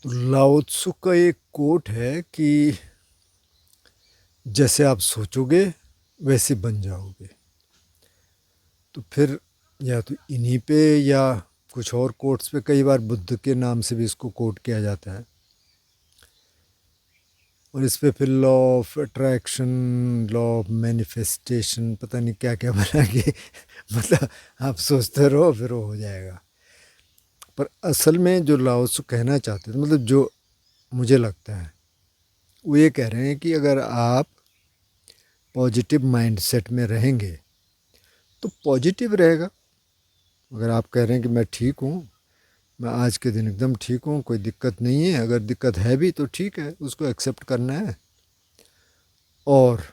तो लाओ त्सु का एक कोट है कि जैसे आप सोचोगे वैसे बन जाओगे। तो फिर या तो इन्हीं पे या कुछ और कोट्स पे, कई बार बुद्ध के नाम से भी इसको कोट किया जाता है। और इस पे फिर law of attraction, law of manifestation, पता नहीं क्या क्या बना के मतलब आप सोचते रहो फिर वो हो जाएगा। पर असल में जो लाओ त्सु कहना चाहते थे, मतलब जो मुझे लगता है, वो ये कह रहे हैं कि अगर आप पॉजिटिव माइंडसेट में रहेंगे तो पॉजिटिव रहेगा। अगर आप कह रहे हैं कि मैं ठीक हूँ, मैं आज के दिन एकदम ठीक हूँ, कोई दिक्कत नहीं है, अगर दिक्कत है भी तो ठीक है, उसको एक्सेप्ट करना है और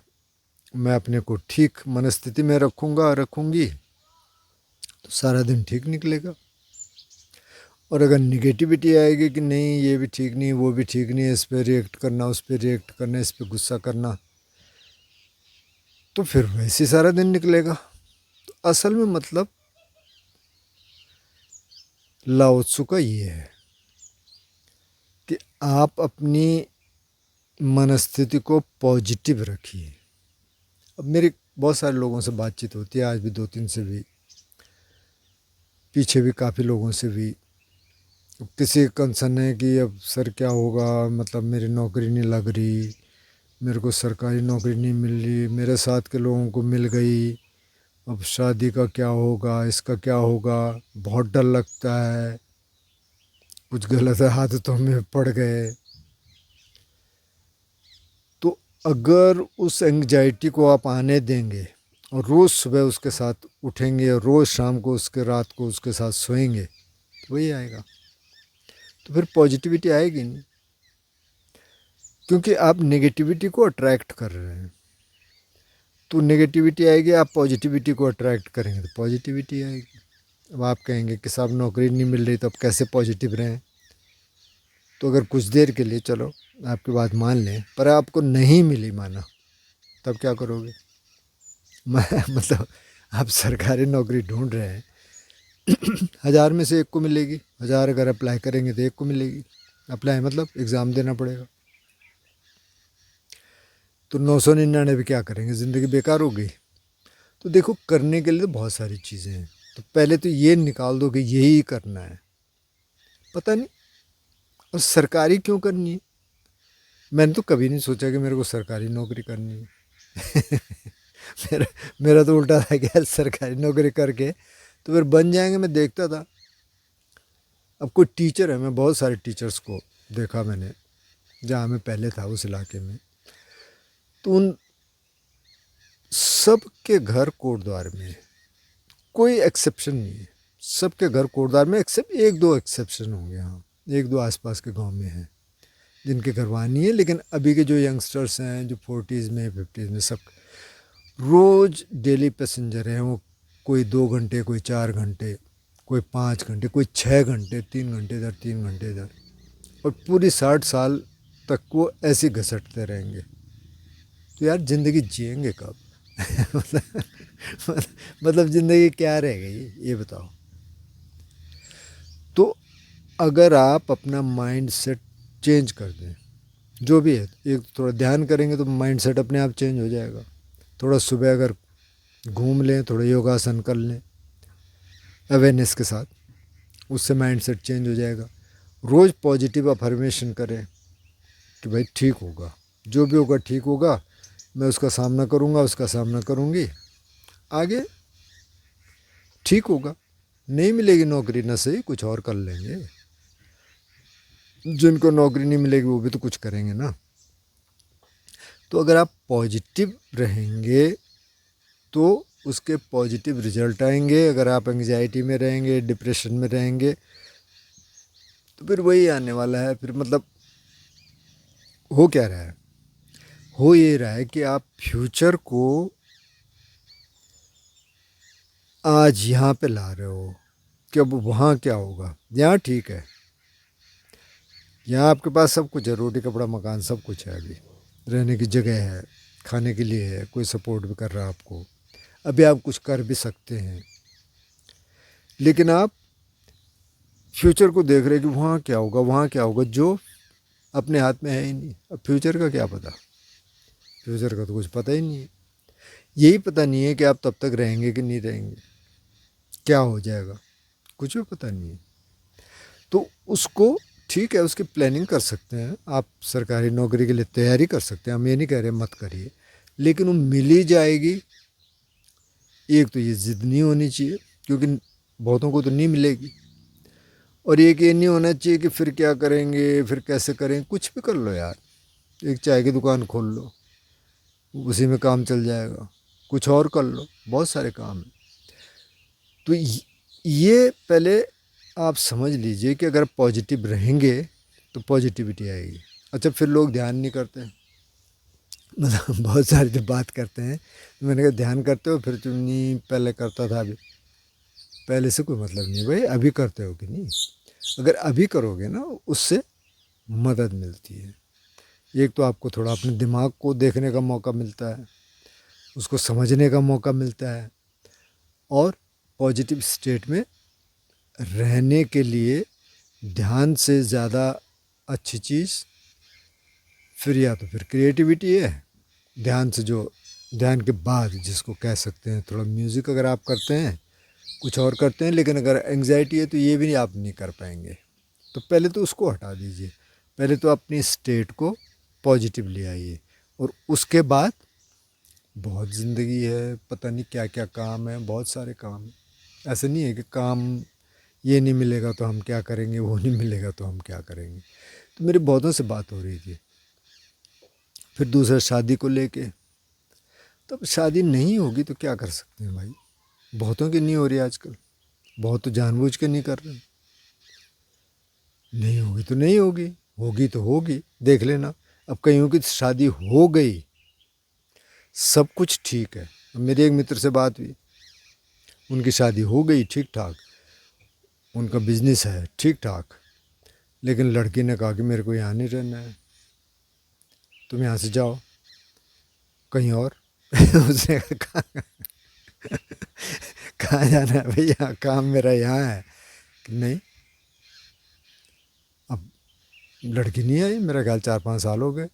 मैं अपने को ठीक मनस्थिति में रखूँगा रखूँगी तो सारा दिन ठीक निकलेगा। और अगर निगेटिविटी आएगी कि नहीं ये भी ठीक नहीं, वो भी ठीक नहीं, इस पर रिएक्ट करना, उस पर रिएक्ट करना, इस पर गुस्सा करना, तो फिर वैसे सारा दिन निकलेगा। तो असल में मतलब लाओ त्सु का ये है कि आप अपनी मनस्थिति को पॉजिटिव रखिए। अब मेरी बहुत सारे लोगों से बातचीत होती है, आज भी दो तीन से भी, पीछे भी काफ़ी लोगों से भी। किसी का कंसर्न है कि अब सर क्या होगा, मतलब मेरी नौकरी नहीं लग रही, मेरे को सरकारी नौकरी नहीं मिल रही, मेरे साथ के लोगों को मिल गई, अब शादी का क्या होगा, इसका क्या होगा, बहुत डर लगता है, कुछ गलत आदतों में पड़ गए। तो अगर उस एंग्जाइटी को आप आने देंगे और रोज़ सुबह उसके साथ उठेंगे और रोज़ शाम को उसके रात को उसके साथ सोएंगे तो वही आएगा। तो फिर पॉजिटिविटी आएगी नहीं, क्योंकि आप नेगेटिविटी को अट्रैक्ट कर रहे हैं। तो नेगेटिविटी आएगी, आप पॉजिटिविटी को अट्रैक्ट करेंगे तो पॉजिटिविटी आएगी। अब आप कहेंगे कि साहब नौकरी नहीं मिल रही तो अब कैसे पॉजिटिव रहें। तो अगर कुछ देर के लिए चलो आपकी बात मान लें, पर आपको नहीं मिली माना, तब क्या करोगे? मतलब आप सरकारी नौकरी ढूंढ रहे हैं, 1000 में से एक को मिलेगी, 1000 अगर अप्लाई करेंगे तो एक को मिलेगी। अप्लाई मतलब एग्ज़ाम देना पड़ेगा। तो 999 क्या करेंगे, ज़िंदगी बेकार हो गई। तो देखो, करने के लिए तो बहुत सारी चीज़ें हैं। तो पहले तो ये निकाल दो कि यही करना है, पता नहीं। और सरकारी क्यों करनी है? मैंने तो कभी नहीं सोचा कि मेरे को सरकारी नौकरी करनी है। मेरा मेरा तो उल्टा था कि यार सरकारी नौकरी करके तो फिर बन जाएंगे। मैं देखता था, अब कोई टीचर है, मैं बहुत सारे टीचर्स को देखा मैंने जहाँ मैं पहले था उस इलाके में, तो उन सब के घर कोटद्वार में है, कोई एक्सेप्शन नहीं है। सबके घर कोटद्वार में, एक्सेप्ट एक दो एक्सेप्शन होंगे, हाँ एक दो आसपास के गांव में हैं जिनके घर वहाँ नहीं है। लेकिन अभी के जो यंगस्टर्स हैं, जो 40s में 50s में, सब रोज़ डेली पैसेंजर हैं। वो कोई 2 घंटे, कोई 4 घंटे, कोई 5 घंटे, कोई 6 घंटे, 3 घंटे इधर 3 घंटे इधर, और पूरी 60 साल तक वो ऐसे ही घसटते रहेंगे। तो यार ज़िंदगी जिएंगे कब? मतलब मतलब ज़िंदगी क्या रह गई ये बताओ। तो अगर आप अपना माइंड सेट चेंज कर दें, जो भी है, एक थोड़ा ध्यान करेंगे तो माइंड सेट अपने आप चेंज हो जाएगा। थोड़ा सुबह अगर घूम लें, थोड़ा योगासन कर लें अवेयरनेस के साथ, उससे माइंड सेट चेंज हो जाएगा। रोज़ पॉजिटिव अफर्मेशन करें कि भाई ठीक होगा, जो भी होगा ठीक होगा, मैं उसका सामना करूँगा, उसका सामना करूँगी, आगे ठीक होगा। नहीं मिलेगी नौकरी ना सही, कुछ और कर लेंगे। जिनको नौकरी नहीं मिलेगी वो भी तो कुछ करेंगे ना। तो अगर आप पॉजिटिव रहेंगे तो उसके पॉजिटिव रिजल्ट आएंगे। अगर आप एंग्जाइटी में रहेंगे, डिप्रेशन में रहेंगे, तो फिर वही आने वाला है। फिर मतलब हो क्या रहा है? हो ये रहा है कि आप फ्यूचर को आज यहाँ पे ला रहे हो कि अब वहाँ क्या होगा। यहाँ ठीक है, यहाँ आपके पास सब कुछ है, रोटी कपड़ा मकान सब कुछ है, अभी रहने की जगह है, खाने के लिए है, कोई सपोर्ट भी कर रहा है आपको, अभी आप कुछ कर भी सकते हैं। लेकिन आप फ्यूचर को देख रहे कि वहाँ क्या होगा, वहाँ क्या होगा, जो अपने हाथ में है ही नहीं। अब फ्यूचर का क्या पता, फ्यूचर का तो कुछ पता ही नहीं है। यही पता नहीं है कि आप तब तक रहेंगे कि नहीं रहेंगे, क्या हो जाएगा, कुछ भी पता नहीं है। तो उसको ठीक है, उसकी प्लानिंग कर सकते हैं आप, सरकारी नौकरी के लिए तैयारी कर सकते हैं, हम ये नहीं कह रहे मत करिए, लेकिन वो मिल ही जाएगी। एक तो ये ज़िद नहीं होनी चाहिए, क्योंकि बहुतों को तो नहीं मिलेगी। और एक ये नहीं होना चाहिए कि फिर क्या करेंगे, फिर कैसे करेंगे। कुछ भी कर लो यार, एक चाय की दुकान खोल लो, उसी में काम चल जाएगा। कुछ और कर लो, बहुत सारे काम हैं। तो ये पहले आप समझ लीजिए कि अगर पॉजिटिव रहेंगे तो पॉजिटिविटी आएगी। अच्छा, फिर लोग ध्यान नहीं करते, मतलब बहुत सारी जब बात करते हैं तो मैंने कहा ध्यान करते हो, फिर तुम नहीं पहले करता था, अभी पहले से कोई मतलब नहीं भाई, अभी करते हो कि नहीं। अगर अभी करोगे ना, उससे मदद मिलती है। एक तो आपको थोड़ा अपने दिमाग को देखने का मौका मिलता है, उसको समझने का मौका मिलता है, और पॉजिटिव स्टेट में रहने के लिए ध्यान से ज़्यादा अच्छी चीज़ फिर या तो फिर क्रिएटिविटी है। ध्यान से जो, ध्यान के बाद जिसको कह सकते हैं थोड़ा म्यूज़िक अगर आप करते हैं, कुछ और करते हैं, लेकिन अगर एंग्जाइटी है तो ये भी आप नहीं कर पाएंगे। तो पहले तो उसको हटा दीजिए, पहले तो अपनी स्टेट को पॉजिटिव ले आइए, और उसके बाद बहुत ज़िंदगी है, पता नहीं क्या क्या काम है, बहुत सारे काम हैं। ऐसे नहीं है कि काम ये नहीं मिलेगा तो हम क्या करेंगे, वो नहीं मिलेगा तो हम क्या करेंगे। तो मेरी बहुतों से बात हो रही थी। फिर दूसरा शादी को लेके, तब शादी नहीं होगी तो क्या कर सकते हैं भाई, बहुतों की नहीं हो रही आजकल, बहुत तो जानबूझ के नहीं कर रहे। नहीं होगी तो नहीं होगी, होगी तो होगी, देख लेना। अब कईयों की शादी हो गई, सब कुछ ठीक है। अब मेरे एक मित्र से बात हुई, उनकी शादी हो गई ठीक ठाक, उनका बिजनेस है ठीक ठाक, लेकिन लड़की ने कहा कि मेरे को यहाँ नहीं रहना है, तुम यहाँ से जाओ कहीं और। उसने कहा कहाँ जाना है भैया, काम मेरा यहाँ है। कि नहीं, अब लड़की नहीं आई, मेरा ख्याल 4-5 साल हो गए।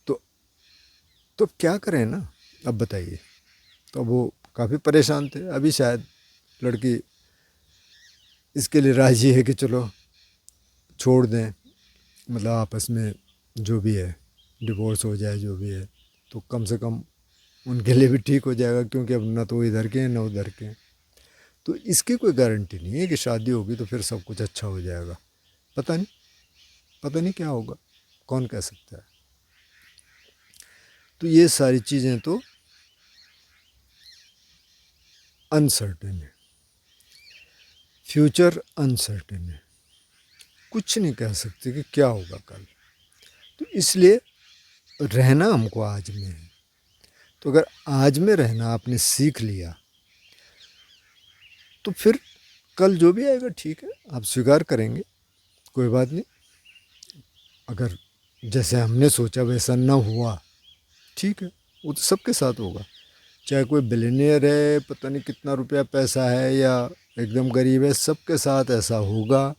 तो तो क्या करें ना, अब बताइए। तो वो काफ़ी परेशान थे। अभी शायद लड़की इसके लिए राज़ी है कि चलो छोड़ दें, मतलब आपस में जो भी है डिवोर्स हो जाए, जो भी है, तो कम से कम उनके लिए भी ठीक हो जाएगा, क्योंकि अब ना तो वो इधर के हैं ना उधर के हैं। तो इसकी कोई गारंटी नहीं है कि शादी होगी तो फिर सब कुछ अच्छा हो जाएगा। पता नहीं, पता नहीं क्या होगा, कौन कह सकता है। तो ये सारी चीज़ें तो अनसर्टेन है, फ्यूचर अनसर्टेन है, कुछ नहीं कह सकते कि क्या होगा कल। तो इसलिए रहना हमको आज में है। तो अगर आज में रहना आपने सीख लिया, तो फिर कल जो भी आएगा ठीक है, आप स्वीकार करेंगे, कोई बात नहीं। अगर जैसे हमने सोचा वैसा ना हुआ, ठीक है, वो तो सबके साथ होगा। चाहे कोई बिलियनियर है, पता नहीं कितना रुपया पैसा है, या एकदम गरीब है, सबके साथ ऐसा होगा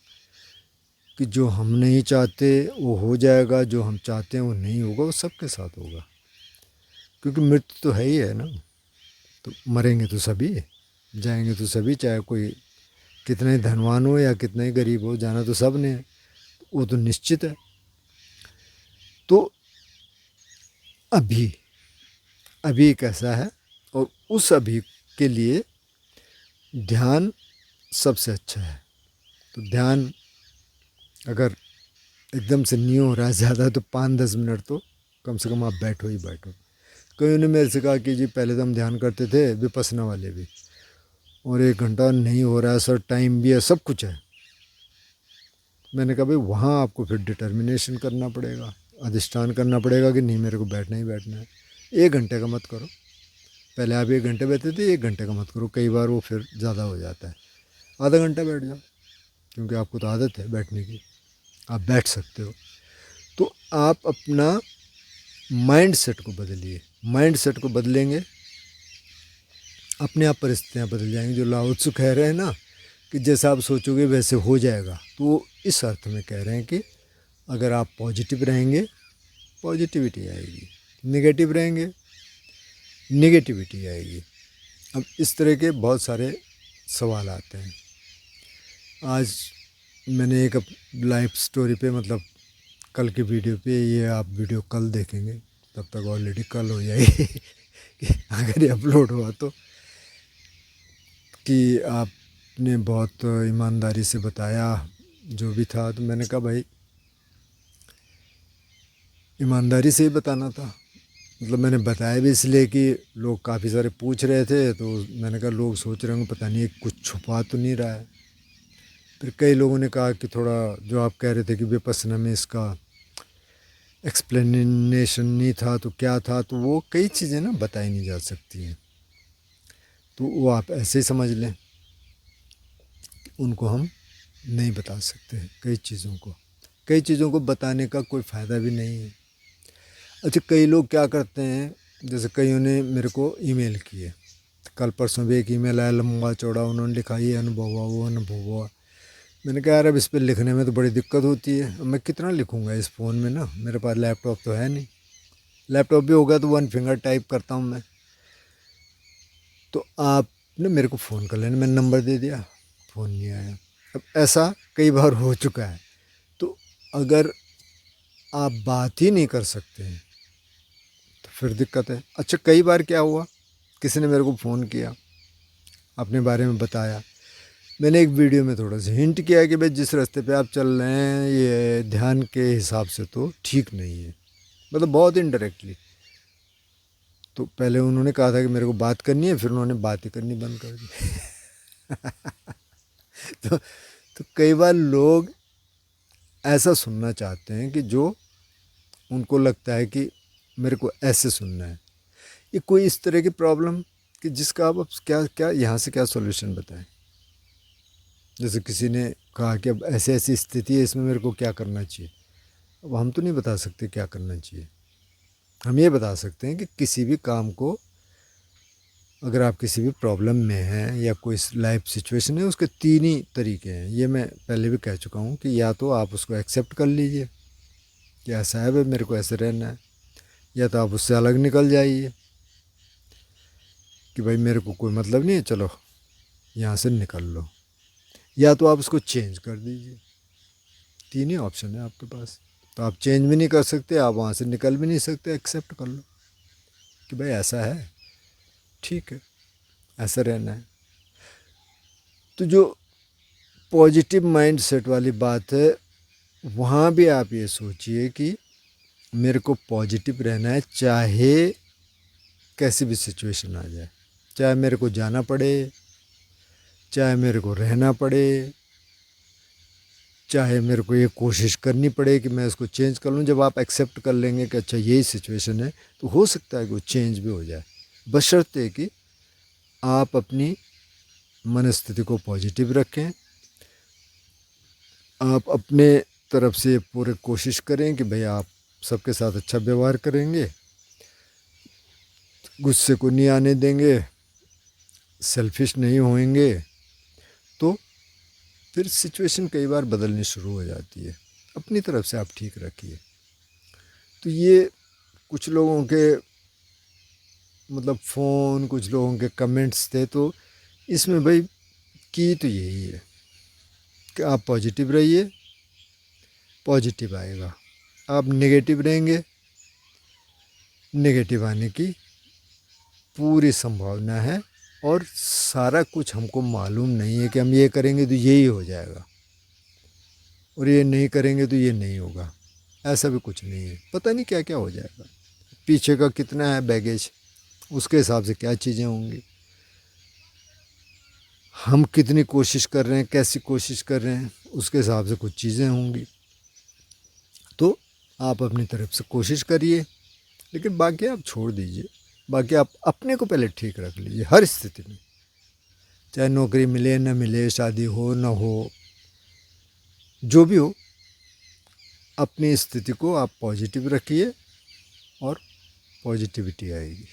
कि जो हम नहीं चाहते वो हो जाएगा, जो हम चाहते हैं वो नहीं होगा, वो सबके साथ होगा। क्योंकि मृत्यु तो है ही है ना, तो मरेंगे तो सभी, जाएंगे तो सभी, चाहे कोई कितना ही धनवान हो या कितना ही गरीब हो, जाना तो सब ने है, वो तो निश्चित है। तो अभी, अभी कैसा है, और उस अभी के लिए ध्यान सबसे अच्छा है। तो ध्यान अगर एकदम से नहीं हो रहा है ज़्यादा, तो 5-10 मिनट तो कम से कम आप बैठो ही बैठो। कईयों ने मेरे से कहा कि जी पहले तो हम ध्यान करते थे, विपස්සना वाले भी, और 1 घंटा नहीं हो रहा है सर, टाइम भी है, सब कुछ है। मैंने कहा भाई वहाँ आपको फिर डिटर्मिनेशन करना पड़ेगा, अधिष्ठान करना पड़ेगा कि नहीं मेरे को बैठना ही बैठना है। 1 घंटे का मत करो, पहले आप 1 घंटे बैठते थे, 1 घंटे का मत करो, कई बार वो फिर ज़्यादा हो जाता है। आधा घंटा बैठ जाओ, क्योंकि आपको तो आदत है बैठने की, आप बैठ सकते हो। तो आप अपना माइंड सेट को बदलिए, माइंड सेट को बदलेंगे, अपने आप परिस्थितियाँ बदल जाएंगी। जो लाओ त्सु कह रहे हैं ना कि जैसा आप सोचोगे वैसे हो जाएगा। तो वो इस अर्थ में कह रहे हैं कि अगर आप पॉजिटिव रहेंगे पॉजिटिविटी आएगी, नेगेटिव रहेंगे नेगेटिविटी आएगी। अब इस तरह के बहुत सारे सवाल आते हैं। आज मैंने एक लाइफ स्टोरी पे, मतलब कल के वीडियो पे, ये आप वीडियो कल देखेंगे तब तक ऑलरेडी कल हो जाएगी कि अगर ये अपलोड हुआ तो, कि आपने बहुत ईमानदारी से बताया जो भी था। तो मैंने कहा भाई ईमानदारी से ही बताना था। मतलब मैंने बताया भी इसलिए कि लोग काफ़ी सारे पूछ रहे थे, तो मैंने कहा लोग सोच रहे होंगे पता नहीं कुछ छुपा तो नहीं रहा है। फिर कई लोगों ने कहा कि थोड़ा जो आप कह रहे थे कि विपස්සना में इसका एक्सप्लेनेशन नहीं था तो क्या था, तो वो कई चीज़ें ना बताई नहीं जा सकती हैं। तो वो आप ऐसे ही समझ लें, उनको हम नहीं बता सकते कई चीज़ों को बताने का कोई फ़ायदा भी नहीं है। अच्छा, कई लोग क्या करते हैं, जैसे कईयों ने मेरे को ईमेल किए, कल परसों भी एक ईमेल आया लंबा चौड़ा, उन्होंने लिखा ये अनुभव हुआ वो अनुभव हुआ। मैंने कहा यार अब इस पर लिखने में तो बड़ी दिक्कत होती है, अब मैं कितना लिखूँगा इस फ़ोन में ना, मेरे पास लैपटॉप तो है नहीं। लैपटॉप भी होगा तो 1 फिंगर टाइप करता हूँ मैं। तो आपने मेरे को फ़ोन कर लेना, मैंने नंबर दे दिया, फ़ोन नहीं आया। अब ऐसा कई बार हो चुका है। तो अगर आप बात ही नहीं कर सकते हैं तो फिर दिक्कत है। अच्छा, कई बार क्या हुआ, किसी ने मेरे को फ़ोन किया, अपने बारे में बताया, मैंने एक वीडियो में थोड़ा सा हिंट किया कि भाई जिस रास्ते पे आप चल रहे हैं ये ध्यान के हिसाब से तो ठीक नहीं है, मतलब बहुत इनडायरेक्टली। तो पहले उन्होंने कहा था कि मेरे को बात करनी है, फिर उन्होंने बात ही करनी बंद कर दी। तो कई बार लोग ऐसा सुनना चाहते हैं कि जो उनको लगता है कि मेरे को ऐसे सुनना है। ये कोई इस तरह की प्रॉब्लम कि जिसका आप अब क्या क्या यहाँ से क्या सॉल्यूशन बताएं। जैसे किसी ने कहा कि अब ऐसी ऐसी स्थिति है, इसमें मेरे को क्या करना चाहिए। अब हम तो नहीं बता सकते क्या करना चाहिए। हम ये बता सकते हैं कि किसी भी काम को, अगर आप किसी भी प्रॉब्लम में हैं या कोई लाइफ सिचुएशन है, उसके 3 ही तरीके हैं। ये मैं पहले भी कह चुका हूँ कि या तो आप उसको एक्सेप्ट कर लीजिए कि ऐसा है भाई, मेरे को ऐसे रहना है, या तो आप उससे अलग निकल जाइए कि भाई मेरे को कोई मतलब नहीं है, चलो यहाँ से निकल लो, या तो आप उसको चेंज कर दीजिए। 3 ही ऑप्शन है आपके पास। तो आप चेंज भी नहीं कर सकते, आप वहाँ से निकल भी नहीं सकते, एक्सेप्ट कर लो कि भाई ऐसा है, ठीक है, ऐसा रहना है। तो जो पॉजिटिव माइंड सेट वाली बात है, वहाँ भी आप ये सोचिए कि मेरे को पॉजिटिव रहना है, चाहे कैसी भी सिचुएशन आ जाए, चाहे मेरे को जाना पड़े, चाहे मेरे को रहना पड़े, चाहे मेरे को ये कोशिश करनी पड़े कि मैं इसको चेंज कर लूँ। जब आप एक्सेप्ट कर लेंगे कि अच्छा यही सिचुएशन है, तो हो सकता है कि वो चेंज भी हो जाए, बशर्ते कि आप अपनी मनस्थिति को पॉजिटिव रखें। आप अपने तरफ से पूरे कोशिश करें कि भाई आप सबके साथ अच्छा व्यवहार करेंगे, गुस्से को नहीं आने देंगे, सेल्फिश नहीं होएंगे, तो फिर सिचुएशन कई बार बदलनी शुरू हो जाती है। अपनी तरफ से आप ठीक रखिए। तो ये कुछ लोगों के मतलब फ़ोन, कुछ लोगों के कमेंट्स थे, तो इसमें भाई की तो यही है कि आप पॉजिटिव रहिए, पॉजिटिव आएगा। आप नेगेटिव रहेंगे, नेगेटिव आने की पूरी संभावना है। और सारा कुछ हमको मालूम नहीं है कि हम ये करेंगे तो यही हो जाएगा और ये नहीं करेंगे तो ये नहीं होगा। ऐसा भी कुछ नहीं है, पता नहीं क्या क्या हो जाएगा। पीछे का कितना है बैगेज, उसके हिसाब से क्या चीज़ें होंगी। हम कितनी कोशिश कर रहे हैं, कैसी कोशिश कर रहे हैं, उसके हिसाब से कुछ चीज़ें होंगी। तो आप अपनी तरफ से कोशिश करिए, लेकिन बाकी आप छोड़ दीजिए। बाकी आप अपने को पहले ठीक रख लीजिए हर स्थिति में, चाहे नौकरी मिले न मिले, शादी हो न हो, जो भी हो, अपनी स्थिति को आप पॉजिटिव रखिए और पॉजिटिविटी आएगी।